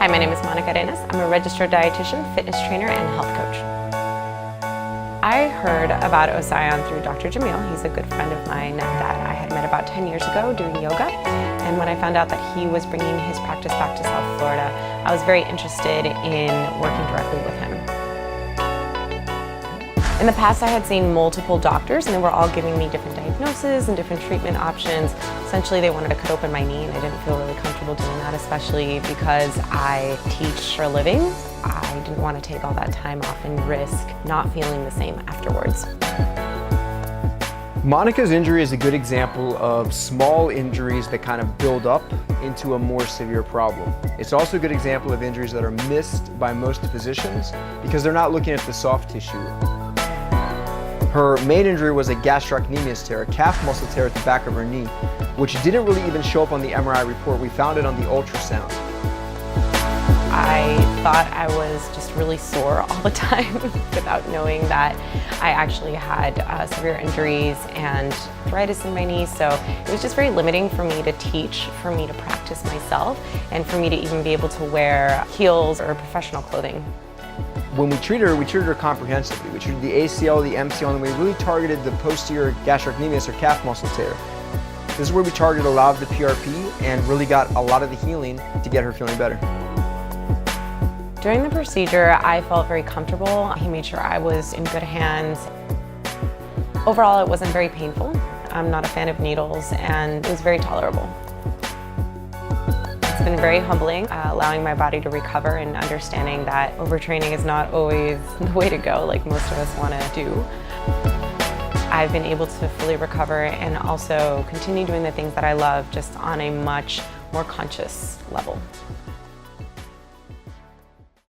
Hi, my name is Monica Arenas. I'm a registered dietitian, fitness trainer, and health coach. I heard about Ocyon through Dr. Jamil. He's a good friend of mine that I had met about 10 years ago doing yoga. And when I found out that he was bringing his practice back to South Florida, I was very interested in working directly with him. In the past, I had seen multiple doctors and they were all giving me different diagnoses and different treatment options. Essentially, they wanted to cut open my knee and I didn't feel really comfortable doing that, especially because I teach for a living. I didn't want to take all that time off and risk not feeling the same afterwards. Monica's injury is a good example of small injuries that kind of build up into a more severe problem. It's also a good example of injuries that are missed by most physicians because they're not looking at the soft tissue. Her main injury was a gastrocnemius tear, a calf muscle tear at the back of her knee, which didn't really even show up on the MRI report. We found it on the ultrasound. I thought I was just really sore all the time without knowing that I actually had severe injuries and arthritis in my knee. So it was just very limiting for me to teach, for me to practice myself, and for me to even be able to wear heels or professional clothing. When we treated her comprehensively. We treated the ACL, the MCL, and we really targeted the posterior gastrocnemius or calf muscle tear. This is where we targeted a lot of the PRP and really got a lot of the healing to get her feeling better. During the procedure, I felt very comfortable. He made sure I was in good hands. Overall, it wasn't very painful. I'm not a fan of needles, and it was very tolerable. It's been very humbling, allowing my body to recover and understanding that overtraining is not always the way to go like most of us want to do. I've been able to fully recover and also continue doing the things that I love, just on a much more conscious level.